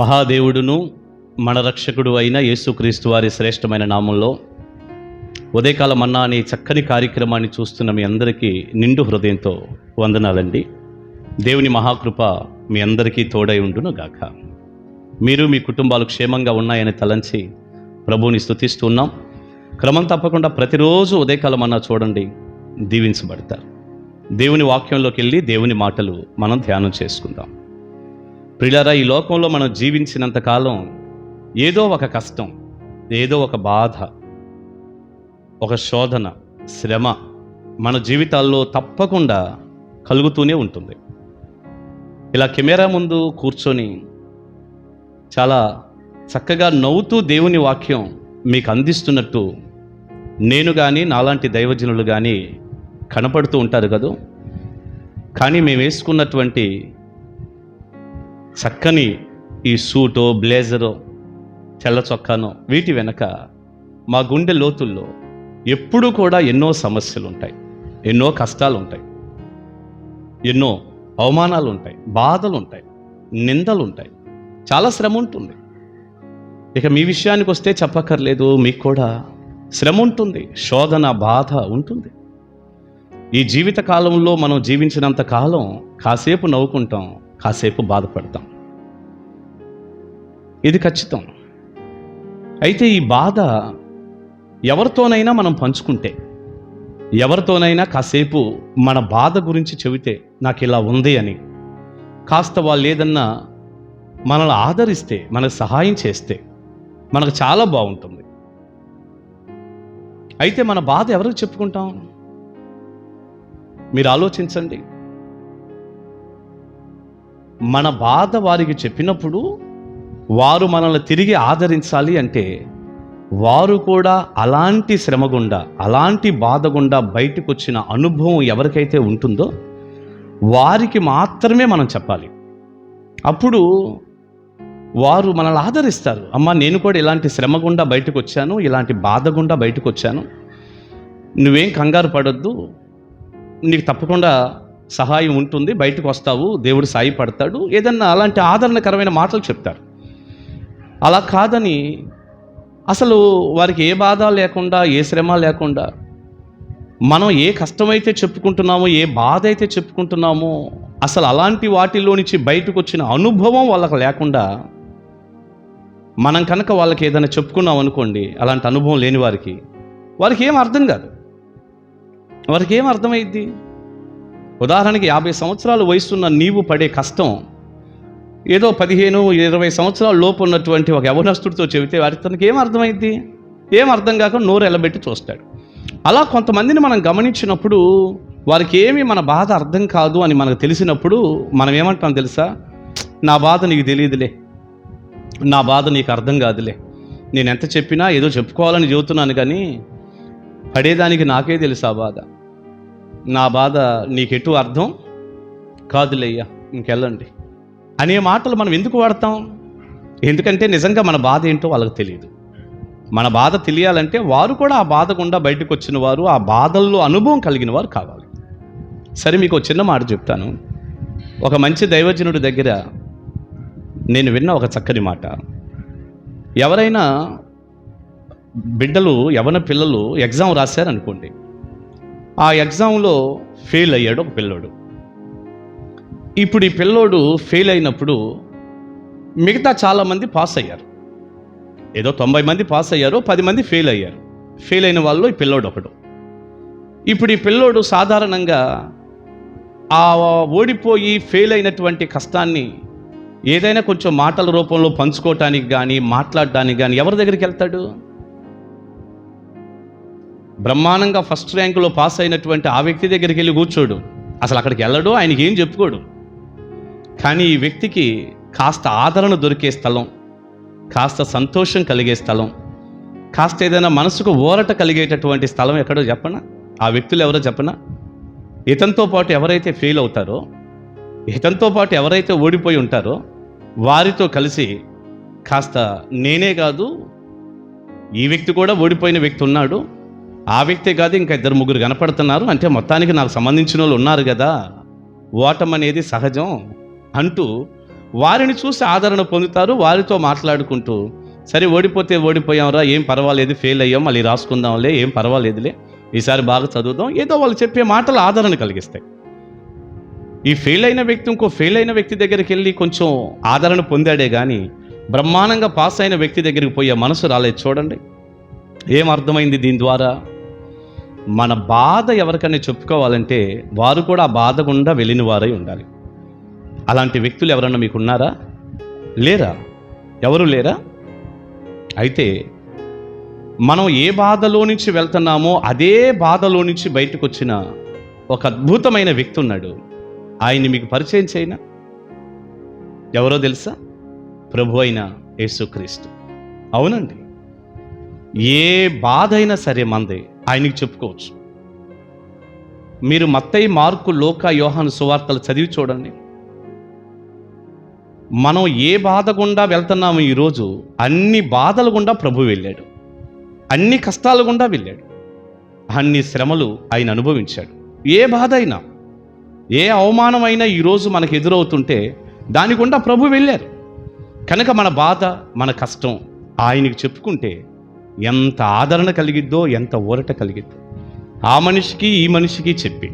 మహాదేవుడును మన రక్షకుడు అయిన యేసుక్రీస్తు వారి శ్రేష్టమైన నామంలో ఉదయకాల మన్నా అనే చక్కని కార్యక్రమాన్ని చూస్తున్న మీ అందరికీ నిండు హృదయంతో వందనాలండి. దేవుని మహాకృప మీ అందరికీ తోడై ఉండును గాక. మీరు మీ కుటుంబాలు క్షేమంగా ఉన్నాయని తలంచి ప్రభువుని స్తుతిస్తున్నాం. క్రమం తప్పకుండా ప్రతిరోజు ఉదయకాల మన్నా చూడండి, దీవించబడతారు. దేవుని వాక్యంలోకి వెళ్ళి దేవుని మాటలు మనం ధ్యానం చేసుకుందాం. ప్రియులారా, ఈ లోకంలో మనం జీవించినంత కాలం ఏదో ఒక కష్టం, ఏదో ఒక బాధ, ఒక శోధన, శ్రమ మన జీవితాల్లో తప్పకుండా కలుగుతూనే ఉంటుంది. ఇలా కెమెరా ముందు కూర్చొని చాలా చక్కగా నవ్వుతూ దేవుని వాక్యం మీకు అందిస్తున్నట్టు నేను కానీ నాలాంటి దైవజనులు కానీ కనపడుతూ ఉంటారు కదా. కానీ మేము వేసుకున్నటువంటి చక్కని ఈ సూటో, బ్లేజరో, తెల్ల చొక్కానో వీటి వెనక మా గుండె లోతుల్లో ఎప్పుడూ కూడా ఎన్నో సమస్యలు ఉంటాయి, ఎన్నో కష్టాలు ఉంటాయి, ఎన్నో అవమానాలు ఉంటాయి, బాధలు ఉంటాయి, నిందలు ఉంటాయి, చాలా శ్రమ ఉంటుంది. ఇక మీ విషయానికి వస్తే చెప్పక్కర్లేదు, మీకు కూడా శ్రమ ఉంటుంది, శోధన, బాధ ఉంటుంది. ఈ జీవిత కాలంలో మనం జీవించినంత కాలం కాసేపు నవ్వుకుంటాం, కాసేపు బాధపడతాం, ఇది ఖచ్చితం. అయితే ఈ బాధ ఎవరితోనైనా మనం పంచుకుంటే, ఎవరితోనైనా కాసేపు మన బాధ గురించి చెబితే, నాకు ఇలా ఉంది అని కాస్త వాళ్ళు ఏదన్నా మనల్ని ఆదరిస్తే, మనకు సహాయం చేస్తే మనకు చాలా బాగుంటుంది. అయితే మన బాధ ఎవరికి చెప్పుకుంటాం? మీరు ఆలోచించండి. మన బాధ వారికి చెప్పినప్పుడు వారు మనల్ని తిరిగి ఆదరించాలి అంటే వారు కూడా అలాంటి శ్రమ గుండా, అలాంటి బాధ గుండా బయటకు వచ్చిన అనుభవం ఎవరికైతే ఉంటుందో వారికి మాత్రమే మనం చెప్పాలి. అప్పుడు వారు మనల్ని ఆదరిస్తారు. అమ్మ, నేను కూడా ఇలాంటి శ్రమ గుండా బయటకు వచ్చాను, ఇలాంటి బాధ గుండా బయటకు వచ్చాను, నువ్వేం కంగారు పడొద్దు, నీకు తప్పకుండా సహాయం ఉంటుంది, బయటకు వస్తావు, దేవుడు సాయపడతాడు, ఏదన్నా అలాంటి ఆదరణకరమైన మాటలు చెప్తారు. అలా కాదని అసలు వారికి ఏ బాధ లేకుండా, ఏ శ్రమ లేకుండా, మనం ఏ కష్టమైతే చెప్పుకుంటున్నామో, ఏ బాధ అయితే చెప్పుకుంటున్నామో, అసలు అలాంటి వాటిలో నుంచి బయటకు వచ్చిన అనుభవం వాళ్ళకి లేకుండా మనం కనుక వాళ్ళకి ఏదైనా చెప్పుకున్నాం అనుకోండి, అలాంటి అనుభవం లేని వారికి ఏం అర్థం కాదు, వారికి ఏం అర్థమైద్ది? ఉదాహరణకి 50 సంవత్సరాల వయసున్న నీవు పడే కష్టం ఏదో 15-20 సంవత్సరాల లోపు ఉన్నటువంటి ఒక యవనస్తుడితో చెబితే తనకి ఏం అర్థమైద్ది? ఏం అర్థం కాక నోరు ఎల్లబెట్టి చూస్తాడు. అలా కొంతమందిని మనం గమనించినప్పుడు వారికి ఏమి మన బాధ అర్థం కాదు అని మనకు తెలిసినప్పుడు మనం ఏమంటాం తెలుసా? నా బాధ నీకు తెలియదులే, నా బాధ నీకు అర్థం కాదులే, నేను ఎంత చెప్పినా ఏదో చెప్పుకోవాలని చెబుతున్నాను కానీ పడేదానికి నాకే తెలుసు ఆ బాధ, నా బాధ నీకెటు అర్థం కాదులేయ్యా, ఇంకెళ్ళండి అనే మాటలు మనం ఎందుకు వాడతాం? ఎందుకంటే నిజంగా మన బాధ ఏంటో వాళ్ళకి తెలియదు. మన బాధ తెలియాలంటే వారు కూడా ఆ బాధ గుండా బయటకు వచ్చిన వారు, ఆ బాధల్లో అనుభవం కలిగిన వారు కావాలి. సరే, మీకు ఒక చిన్న మాట చెప్తాను. ఒక మంచి దైవజనుడి దగ్గర నేను విన్న ఒక చక్కని మాట. ఎవరైనా బిడ్డలు, యవన పిల్లలు ఎగ్జామ్ రాశారనుకోండి, ఆ ఎగ్జామ్లో ఫెయిల్ అయ్యాడు ఒక పిల్లోడు. ఇప్పుడు ఈ పిల్లోడు ఫెయిల్ అయినప్పుడు మిగతా చాలామంది పాస్ అయ్యారు. ఏదో 90 మంది పాస్ అయ్యారు, 10 మంది ఫెయిల్ అయ్యారు. ఫెయిల్ అయిన వాళ్ళు ఈ పిల్లోడు ఒకడు. ఇప్పుడు ఈ పిల్లోడు సాధారణంగా ఆ ఓడిపోయి ఫెయిల్ అయినటువంటి కష్టాన్ని ఏదైనా కొంచెం మాటల రూపంలో పంచుకోవటానికి కానీ, మాట్లాడడానికి కానీ ఎవరి దగ్గరికి వెళ్తాడు? బ్రహ్మాండంగా ఫస్ట్ ర్యాంకులో పాస్ అయినటువంటి ఆ వ్యక్తి దగ్గరికి వెళ్ళి కూర్చోడు. అసలు అక్కడికి వెళ్ళడు, ఆయనకి ఏం చెప్పుకోడు. కానీ ఈ వ్యక్తికి కాస్త ఆదరణ దొరికే స్థలం, కాస్త సంతోషం కలిగే స్థలం, కాస్త ఏదైనా మనసుకు ఊరట కలిగేటటువంటి స్థలం ఎక్కడో చెప్పనా? ఆ వ్యక్తులు ఎవరో చెప్పనా? ఇతనితో పాటు ఎవరైతే ఫెయిల్ అవుతారో, ఇతనితో పాటు ఎవరైతే ఓడిపోయి ఉంటారో వారితో కలిసి కాస్త నేనే కాదు, ఈ వ్యక్తి కూడా ఓడిపోయిన వ్యక్తి ఉన్నాడు, ఆ వ్యక్తే కాదు ఇంకా 2-3 కనపడుతున్నారు, అంటే మొత్తానికి నాకు సంబంధించిన వాళ్ళు ఉన్నారు కదా, ఓటం అనేది సహజం అంటూ వారిని చూసి ఆదరణ పొందుతారు. వారితో మాట్లాడుకుంటూ, సరే ఓడిపోతే ఓడిపోయాంరా, ఏం పర్వాలేదు, ఫెయిల్ అయ్యాం, మళ్ళీ రాసుకుందాంలే, ఏం పర్వాలేదులే, ఈసారి బాగా చదువుదాం, ఏదో వాళ్ళు చెప్పే మాటలు ఆదరణ కలిగిస్తాయి. ఈ ఫెయిల్ అయిన వ్యక్తి ఇంకో ఫెయిల్ అయిన వ్యక్తి దగ్గరికి వెళ్ళి కొంచెం ఆదరణ పొందాడే కానీ బ్రహ్మాండంగా పాస్ అయిన వ్యక్తి దగ్గరికి పోయే మనసు రాలేదు. చూడండి, ఏం అర్థమైంది దీని ద్వారా? మన బాధ ఎవరికైనా చెప్పుకోవాలంటే వారు కూడా ఆ బాధ గుండా వెళ్ళిన వారై ఉండాలి. అలాంటి వ్యక్తులు ఎవరన్నా మీకు ఉన్నారా? లేరా? ఎవరు లేరా? అయితే మనం ఏ బాధలో నుంచి వెళ్తున్నామో అదే బాధలో నుంచి బయటకు వచ్చిన ఒక అద్భుతమైన వ్యక్తి ఉన్నాడు. ఆయన్ని మీకు పరిచయం చేయనా? ఎవరో తెలుసా? ప్రభు అయిన యేసుక్రీస్తు. అవునండి, ఏ బాధ అయినా సరే మందే ఆయనకి చెప్పుకోవచ్చు. మీరు మత్తయి, మార్కు, లూకా, యోహాను సువార్తలు చదివి చూడండి. మనం ఏ బాధ గుండా వెళ్తున్నామో ఈరోజు అన్ని బాధల గుండా ప్రభు వెళ్ళాడు, అన్ని కష్టాల గుండా వెళ్ళాడు, అన్ని శ్రమలు ఆయన అనుభవించాడు. ఏ బాధ అయినా, ఏ అవమానమైనా ఈరోజు మనకు ఎదురవుతుంటే దాని గుండా ప్రభు వెళ్ళారు. కనుక మన బాధ, మన కష్టం ఆయనకి చెప్పుకుంటే ఎంత ఆదరణ కలిగిద్దో, ఎంత ఊరట కలిగిద్దో. ఆ మనిషికి ఈ మనిషికి చెప్పి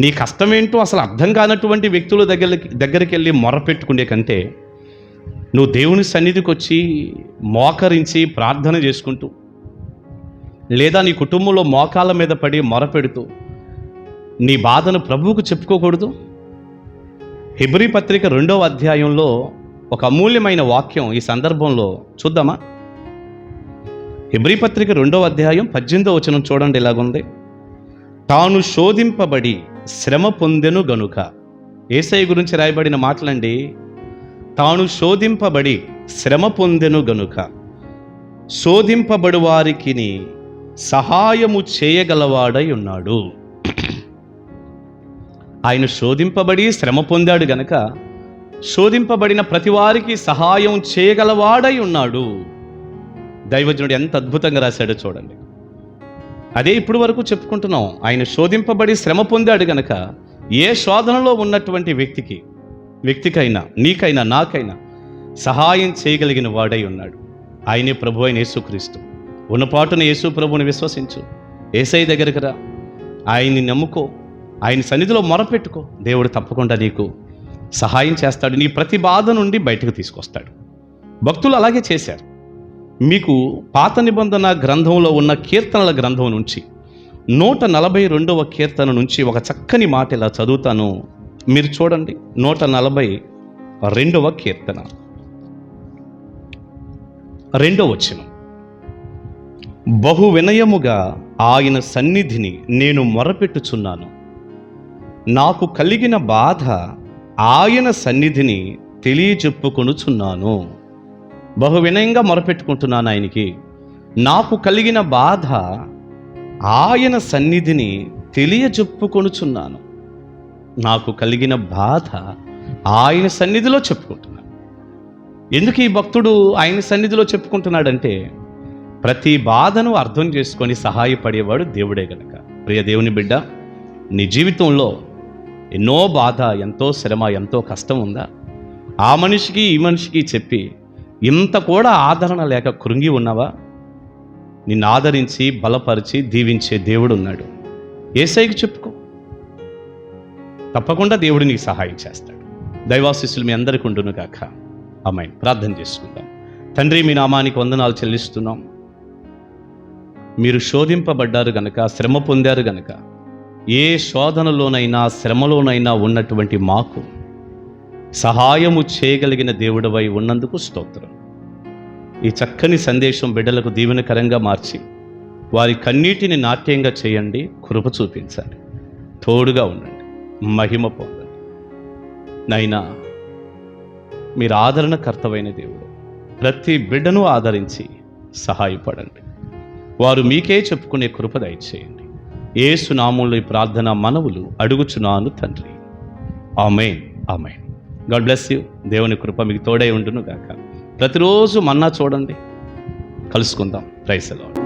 నీ కష్టమేంటో అసలు అర్థం కానటువంటి వ్యక్తుల దగ్గరికి వెళ్ళి మొరపెట్టుకునే కంటే నువ్వు దేవుని సన్నిధికి వచ్చి మోకరించి ప్రార్థన చేసుకుంటూ, లేదా నీ కుటుంబంలో మోకాళ్ళ మీద పడి మొరపెడుతూ నీ బాధను ప్రభువుకు చెప్పుకోకూడదు? హెబ్రీ పత్రిక 2వ అధ్యాయంలో ఒక అమూల్యమైన వాక్యం ఈ సందర్భంలో చూద్దామా? హెబ్రీ పత్రిక 2వ అధ్యాయం 18వ వచనం చూడండి, ఇలాగుంది. తాను శోధింపబడి శ్రమ పొందెను గనుక. యేసయ్య గురించి రాయబడిన మాటలండి. తాను శోధింపబడి శ్రమ పొందెను గనుక శోధింపబడు వారికి సహాయము చేయగలవాడై ఉన్నాడు. ఆయన శోధింపబడి శ్రమ పొందాడు గనక శోధింపబడిన ప్రతి వారికి సహాయం చేయగలవాడై ఉన్నాడు. దైవజనుడు ఎంత అద్భుతంగా రాశాడో చూడండి. అదే ఇప్పుడు వరకు చెప్పుకుంటున్నాం. ఆయన శోధింపబడి శ్రమ పొందాడు గనక ఏ శోధనలో ఉన్నటువంటి వ్యక్తికైనా, నీకైనా, నాకైనా సహాయం చేయగలిగిన వాడై ఉన్నాడు. ఆయనే ప్రభు అయిన యేసుక్రీస్తు. ఉన్నపాటున యేసు ప్రభువుని విశ్వసించు, యేసయ్య దగ్గరికి రా, ఆయన్ని నమ్ముకో, ఆయన సన్నిధిలో మొరపెట్టుకో. దేవుడు తప్పకుండా నీకు సహాయం చేస్తాడు, నీ ప్రతి బాధ నుండి బయటకు తీసుకొస్తాడు. భక్తులు అలాగే చేశారు. మీకు పాత నిబంధన గ్రంథంలో ఉన్న కీర్తనల గ్రంథం నుంచి 142వ కీర్తన నుంచి ఒక చక్కని మాట ఇలా చదువుతాను, మీరు చూడండి. 142వ కీర్తన 2వ వచనం. బహు వినయముగా ఆయన సన్నిధిని నేను మొరపెట్టుచున్నాను, నాకు కలిగిన బాధ ఆయన సన్నిధిని తెలియజెప్పుకొనుచున్నాను. బహు వినయంగా మొరపెట్టుకుంటున్నాను ఆయనకి. నాకు కలిగిన బాధ ఆయన సన్నిధిని తెలియజెప్పుకొనుచున్నాను. నాకు కలిగిన బాధ ఆయన సన్నిధిలో చెప్పుకుంటున్నాను. ఎందుకు ఈ భక్తుడు ఆయన సన్నిధిలో చెప్పుకుంటున్నాడంటే ప్రతి బాధను అర్థం చేసుకొని సహాయపడేవాడు దేవుడే గనక. ప్రియ దేవుని బిడ్డ, నీ జీవితంలో ఎన్నో బాధ, ఎంతో శ్రమ, ఎంతో కష్టం ఉందా? ఆ మనిషికి ఈ మనిషికి చెప్పి ఇంత కూడా ఆదరణ లేక కృంగి ఉన్నావా? నిన్ను ఆదరించి బలపరిచి దీవించే దేవుడు ఉన్నాడు. యేసయ్యకి చెప్పుకో, తప్పకుండా దేవుడు నీకు సహాయం చేస్తాడు. దైవాశీస్సులు మీ అందరికీ ఉండును గాక. ఆమేన్. ప్రార్థన చేసుకుందాం. తండ్రి, మీ నామానికి వందనాలు చెల్లిస్తున్నాం. మీరు శోధింపబడ్డారు గనక, శ్రమ పొందారు గనక, ఏ శోధనలోనైనా శ్రమలోనైనా ఉన్నటువంటి మాకు సహాయము చేయగలిగిన దేవుడవై ఉన్నందుకు స్తోత్రం. ఈ చక్కని సందేశం బిడ్డలకు దీవెనకరంగా మార్చి వారి కన్నీటిని నాట్యంగా చేయండి, కృప చూపించండి, తోడుగా ఉండండి, మహిమ పొందండి. నైనా మీరు ఆదరణకర్తవైన దేవుడు, ప్రతి బిడ్డను ఆదరించి సహాయపడండి. వారు మీకే చెప్పుకునే కృప దయచేయండి. యేసు నామములో ఈ ప్రార్థన మనవులు అడుగుచున్నాను తండ్రి. ఆమేన్, ఆమేన్. God bless you. దేవుని కృప మీకు తోడై ఉండును గాక. ప్రతిరోజు మన్నా చూడండి. కలుసుకుందాం. Praise the lord.